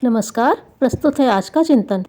नमस्कार। प्रस्तुत है आज का चिंतन।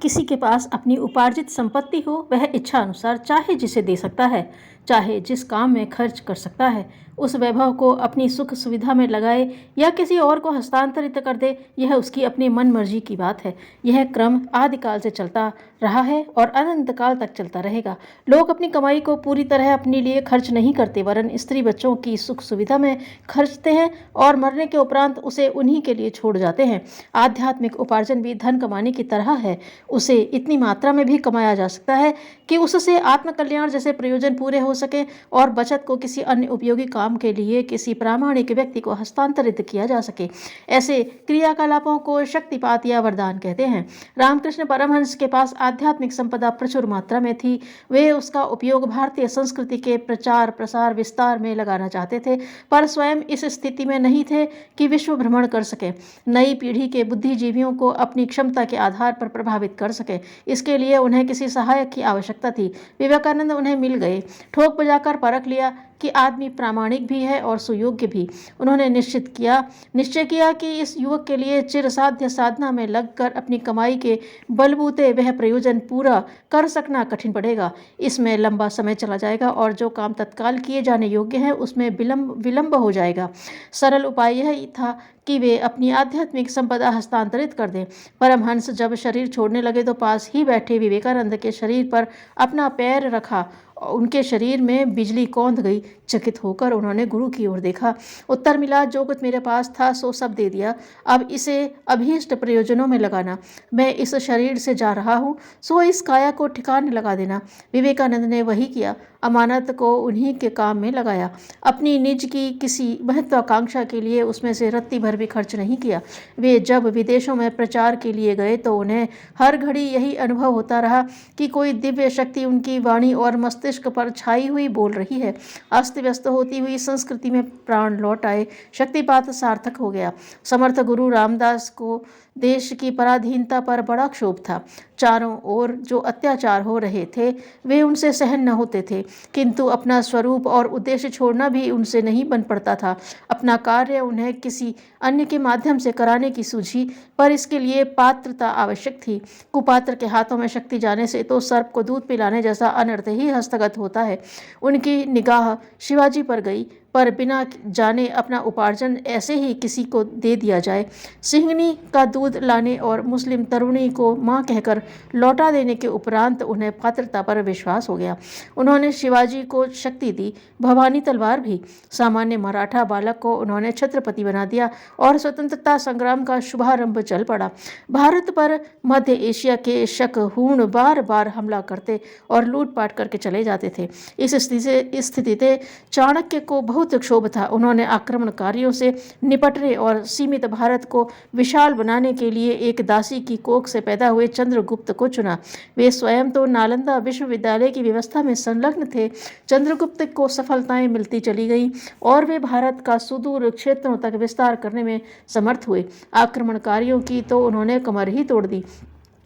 किसी के पास अपनी उपार्जित संपत्ति हो, वह इच्छा अनुसार चाहे जिसे दे सकता है, चाहे जिस काम में खर्च कर सकता है। उस वैभव को अपनी सुख सुविधा में लगाए या किसी और को हस्तांतरित कर दे, यह उसकी अपनी मन मर्जी की बात है। यह क्रम आदिकाल से चलता रहा है और अनंत काल तक चलता रहेगा। लोग अपनी कमाई को पूरी तरह अपने लिए खर्च नहीं करते, वरन स्त्री बच्चों की सुख सुविधा में खर्चते हैं और मरने के उपरांत उसे उन्हीं के लिए छोड़ जाते हैं। आध्यात्मिक उपार्जन भी धन कमाने की तरह है। उसे इतनी मात्रा में भी कमाया जा सकता है कि उससे आत्मकल्याण जैसे प्रयोजन पूरे हो सके और बचत को किसी अन्य उपयोगी काम के लिए किसी प्रामाणिक व्यक्ति को हस्तांतरित किया जा सके। ऐसे क्रियाकलापों को शक्तिपात या वरदान कहते हैं। रामकृष्ण परमहंस के पास आध्यात्मिक संपदा प्रचुर मात्रा में थी। वे उसका उपयोग भारतीय संस्कृति के प्रचार प्रसार विस्तार में लगाना चाहते थे, पर स्वयं इस स्थिति में नहीं थे कि विश्व भ्रमण कर सके, नई पीढ़ी के बुद्धिजीवियों को अपनी क्षमता के आधार पर प्रभावित कर सके। इसके लिए उन्हें किसी सहायक की आवश्यकता थी। विवेकानंद उन्हें मिल गए। ठोक बजाकर परख लिया कि आदमी प्रामाणिक भी है और सुयोग्य भी। उन्होंने निश्चय किया कि इस युवक के लिए चिरसाध्य साधना में लगकर अपनी कमाई के बलबूते वह प्रयोजन पूरा कर सकना कठिन पड़ेगा। इसमें लंबा समय चला जाएगा और जो काम तत्काल किए जाने योग्य है उसमें विलंब हो जाएगा। सरल उपाय यह था कि वे अपनी आध्यात्मिक संपदा हस्तांतरित कर दें। परमहंस जब शरीर छोड़ने लगे तो पास ही बैठे विवेकानंद के शरीर पर अपना पैर रखा। उनके शरीर में बिजली कौंध गई। चकित होकर उन्होंने गुरु की ओर देखा। उत्तर मिला, जो कुछ मेरे पास था सो सब दे दिया, अब इसे अभीष्ट प्रयोजनों में लगाना। मैं इस शरीर से जा रहा हूँ, सो इस काया को ठिकाने लगा देना। विवेकानंद ने वही किया, अमानत को उन्हीं के काम में लगाया। अपनी निज की किसी महत्वाकांक्षा के लिए उसमें से रत्ती भर भी खर्च नहीं किया। वे जब विदेशों में प्रचार के लिए गए तो उन्हें हर घड़ी यही अनुभव होता रहा कि कोई दिव्य शक्ति उनकी वाणी और मस्तिष्क पर छाई हुई बोल रही है। अस्त व्यस्त होती हुई संस्कृति में प्राण लौट आए। शक्तिपात सार्थक हो गया। समर्थ गुरु रामदास को देश की पराधीनता पर बड़ा क्षोभ था। चारों ओर जो अत्याचार हो रहे थे वे उनसे सहन न होते थे, किंतु अपना स्वरूप और उद्देश्य छोड़ना भी उनसे नहीं बन पड़ता था। अपना कार्य उन्हें किसी अन्य के माध्यम से कराने की सूझी, पर इसके लिए पात्रता आवश्यक थी। कुपात्र के हाथों में शक्ति जाने से तो सर्प को दूध पिलाने जैसा अनर्थ ही हस्तगत होता है। उनकी निगाह शिवाजी पर गई, पर बिना जाने अपना उपार्जन ऐसे ही किसी को दे दिया जाए। सिंहनी का दूध लाने और मुस्लिम तरुणी को मां कहकर लौटा देने के उपरांत उन्हें पात्रता पर विश्वास हो गया। उन्होंने शिवाजी को शक्ति दी, भवानी तलवार भी। सामान्य मराठा बालक को उन्होंने छत्रपति बना दिया और स्वतंत्रता संग्राम का शुभारंभ चल पड़ा। भारत पर मध्य एशिया के शक हूण बार बार हमला करते और लूटपाट करके चले जाते थे। इस स्थिति से चाणक्य को बहुत क्षोभ था। उन्होंने आक्रमणकारियों से निपटने और सीमित भारत को विशाल बनाने के लिए एक दासी की कोख से पैदा हुए चंद्रगुप्त को चुना। वे स्वयं तो नालंदा विश्वविद्यालय की व्यवस्था में संलग्न थे। चंद्रगुप्त को सफलताएं मिलती चली गईं और वे भारत का सुदूर क्षेत्रों तक विस्तार करने में समर्थ हुए। आक्रमणकारियों की तो उन्होंने कमर ही तोड़ दी।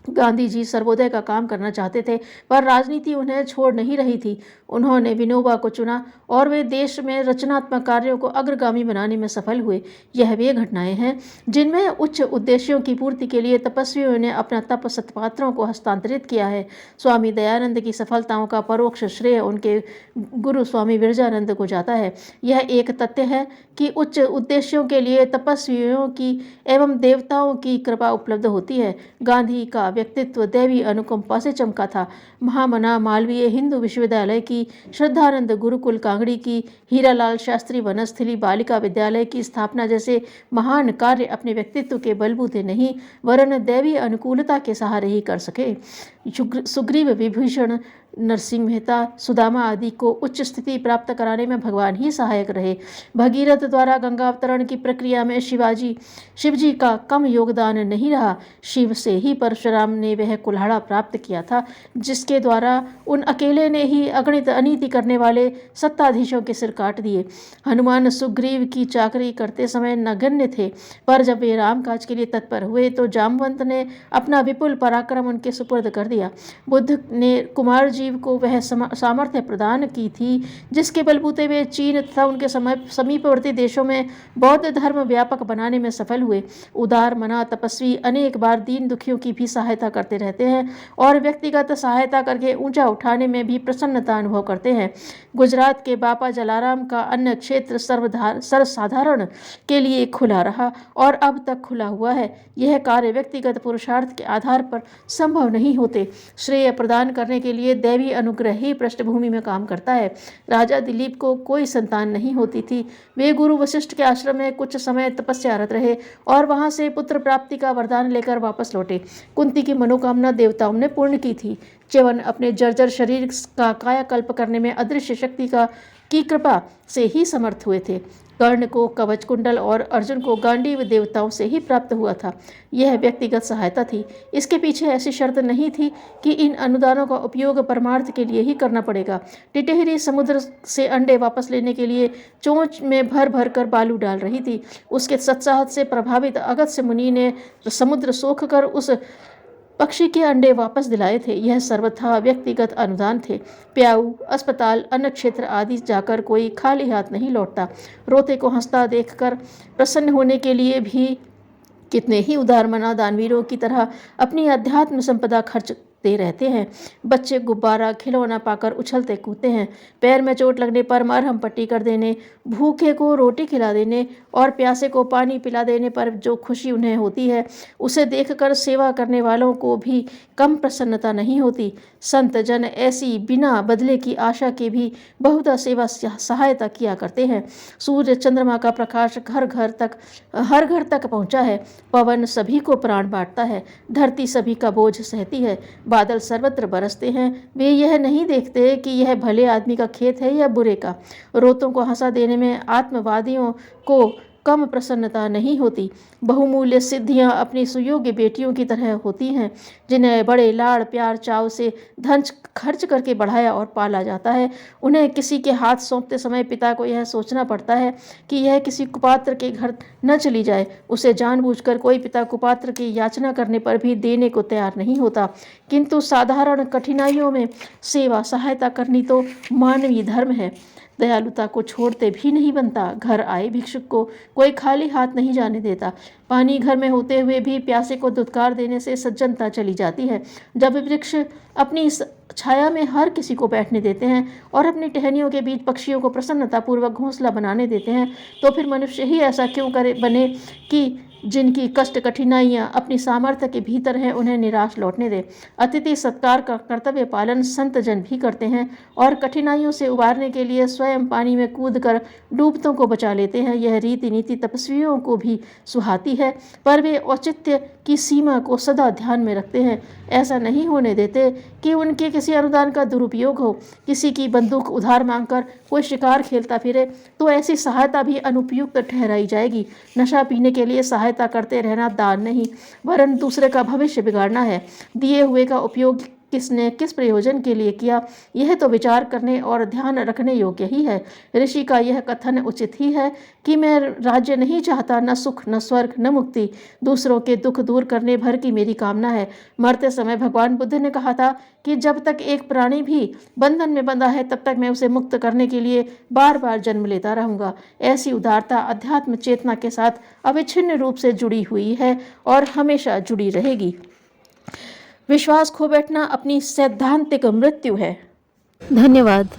गांधी जी सर्वोदय का काम करना चाहते थे, पर राजनीति उन्हें छोड़ नहीं रही थी। उन्होंने विनोबा को चुना और वे देश में रचनात्मक कार्यों को अग्रगामी बनाने में सफल हुए। यह वे घटनाएं हैं जिनमें उच्च उद्देश्यों की पूर्ति के लिए तपस्वियों ने अपना तप सत्पात्रों को हस्तांतरित किया है। स्वामी दयानंद की सफलताओं का परोक्ष श्रेय उनके गुरु स्वामी विरजानंद को जाता है। यह एक तथ्य है कि उच्च उद्देश्यों के लिए तपस्वियों की एवं देवताओं की कृपा उपलब्ध होती है। गांधी का व्यक्तित्व दैवी अनुकंपा से चमका था। महामना मालवीय हिंदू विश्वविद्यालय की, श्रद्धानंद गुरुकुल कांगड़ी की, हीरालाल शास्त्री वनस्थली बालिका विद्यालय की स्थापना जैसे महान कार्य अपने व्यक्तित्व के बलबूते नहीं, वरन दैवी अनुकूलता के सहारे ही कर सके। सुग्रीव, विभीषण, नरसिंह मेहता, सुदामा आदि को उच्च स्थिति प्राप्त कराने में भगवान ही सहायक रहे। भगीरथ द्वारा गंगा अवतरण की प्रक्रिया में शिवजी का कम योगदान नहीं रहा। शिव से ही परशुराम ने वह कुल्हाड़ा प्राप्त किया था जिसके द्वारा उन अकेले ने ही अगणित अनीति करने वाले सत्ताधीशों के सिर काट दिए। हनुमान सुग्रीव की चाकरी करते समय नगण्य थे, पर जब वे रामकाज के लिए तत्पर हुए तो जामवंत ने अपना विपुल पराक्रम उनके सुपुर्द कर दिया। बुद्ध ने कुमार जीव को वह सामर्थ्य प्रदान की थी जिसके बलबूते वे चीन तथा उनके समीपवर्ती देशों में बौद्ध धर्म व्यापक बनाने में सफल हुए। उदार मना तपस्वी अनेक बार दीन दुखियों की भी सहायता करते रहते हैं और व्यक्तिगत सहायता करके ऊंचा उठाने में भी प्रसन्नता अनुभव करते हैं। गुजरात के बापा जलाराम का अन्न क्षेत्र सर्वसाधारण के लिए खुला रहा और अब तक खुला हुआ है। यह कार्य व्यक्तिगत पुरुषार्थ के आधार पर संभव नहीं होते। श्रेय प्रदान करने के लिए दैवी अनुग्रह ही पृष्ठभूमि में काम करता है। राजा दिलीप को कोई संतान नहीं होती थी। वे गुरु वशिष्ठ के आश्रम में कुछ समय तपस्यारत रहे और वहां से पुत्र प्राप्ति का वरदान लेकर वापस लौटे। कुंती की मनोकामना देवताओं ने पूर्ण की थी। च्यवन अपने जर्जर शरीर का कायाकल्प करने में अदृश्य शक्ति की कृपा से ही समर्थ हुए थे। कर्ण को कवच कुंडल और अर्जुन को गांडीव देवताओं से ही प्राप्त हुआ था। यह व्यक्तिगत सहायता थी। इसके पीछे ऐसी शर्त नहीं थी कि इन अनुदानों का उपयोग परमार्थ के लिए ही करना पड़ेगा। टिटहरी समुद्र से अंडे वापस लेने के लिए चोंच में भर भर कर बालू डाल रही थी। उसके सत्साहस से प्रभावित अगस्त्य मुनि ने समुद्र सोख कर उस पक्षी के अंडे वापस दिलाए थे। यह सर्वथा व्यक्तिगत अनुदान थे। प्याऊ, अस्पताल, अन्न क्षेत्र आदि जाकर कोई खाली हाथ नहीं लौटता। रोते को हंसता देखकर प्रसन्न होने के लिए भी कितने ही उदारमना दानवीरों की तरह अपनी अध्यात्म संपदा खर्च दे रहते हैं। बच्चे गुब्बारा खिलौना पाकर उछलते कूदते हैं। पैर में चोट लगने पर मरहम पट्टी कर देने, भूखे को रोटी खिला देने और प्यासे को पानी पिला देने पर जो खुशी उन्हें होती है उसे देखकर सेवा करने वालों को भी कम प्रसन्नता नहीं होती। संत जन ऐसी बिना बदले की आशा के भी बहुधा सेवा सहायता किया करते हैं। सूर्य चंद्रमा का प्रकाश हर घर तक पहुंचा है। पवन सभी को प्राण बांटता है। धरती सभी का बोझ सहती है। बादल सर्वत्र बरसते हैं। वे यह नहीं देखते कि यह भले आदमी का खेत है या बुरे का। रोतों को हंसा देने में आत्मवादियों को कम प्रसन्नता नहीं होती। बहुमूल्य सिद्धियां अपनी सुयोग्य बेटियों की तरह होती हैं जिन्हें बड़े लाड़ प्यार चाव से धन खर्च करके बढ़ाया और पाला जाता है। उन्हें किसी के हाथ सौंपते समय पिता को यह सोचना पड़ता है कि यह किसी कुपात्र के घर न चली जाए। उसे जानबूझकर कोई पिता कुपात्र की याचना करने पर भी देने को तैयार नहीं होता। किंतु साधारण कठिनाइयों में सेवा सहायता करनी तो मानवीय धर्म है। दयालुता को छोड़ते भी नहीं बनता। घर आए भिक्षुक को कोई खाली हाथ नहीं जाने देता। पानी घर में होते हुए भी प्यासे को दुत्कार देने से सज्जनता चली जाती है। जब वृक्ष अपनी छाया में हर किसी को बैठने देते हैं और अपनी टहनियों के बीच पक्षियों को प्रसन्नतापूर्वक घोंसला बनाने देते हैं, तो फिर मनुष्य ही ऐसा क्यों बने कि जिनकी कष्ट कठिनाइयाँ अपनी सामर्थ्य के भीतर हैं उन्हें निराश लौटने दे। अतिथि सत्कार का कर्तव्य पालन संत जन भी करते हैं और कठिनाइयों से उबारने के लिए स्वयं पानी में कूदकर डूबतों को बचा लेते हैं। यह रीति नीति तपस्वियों को भी सुहाती है, पर वे औचित्य की सीमा को सदा ध्यान में रखते हैं। ऐसा नहीं होने देते कि उनके किसी अनुदान का दुरुपयोग हो। किसी की बंदूक उधार मांगकर कोई शिकार खेलता फिरे तो ऐसी सहायता भी अनुपयुक्त ठहराई जाएगी। नशा पीने के लिए सहायता करते रहना दान नहीं, वरन दूसरे का भविष्य बिगाड़ना है। दिए हुए का उपयोग किसने किस प्रयोजन के लिए किया, यह तो विचार करने और ध्यान रखने योग्य ही है। ऋषि का यह कथन उचित ही है कि मैं राज्य नहीं चाहता, न सुख न स्वर्ग न मुक्ति, दूसरों के दुख दूर करने भर की मेरी कामना है। मरते समय भगवान बुद्ध ने कहा था कि जब तक एक प्राणी भी बंधन में बंधा है तब तक मैं उसे मुक्त करने के लिए बार बार जन्म लेता रहूँगा। ऐसी उदारता अध्यात्म चेतना के साथ अविच्छिन्न रूप से जुड़ी हुई है और हमेशा जुड़ी रहेगी। विश्वास खो बैठना अपनी सैद्धांतिक मृत्यु है। धन्यवाद।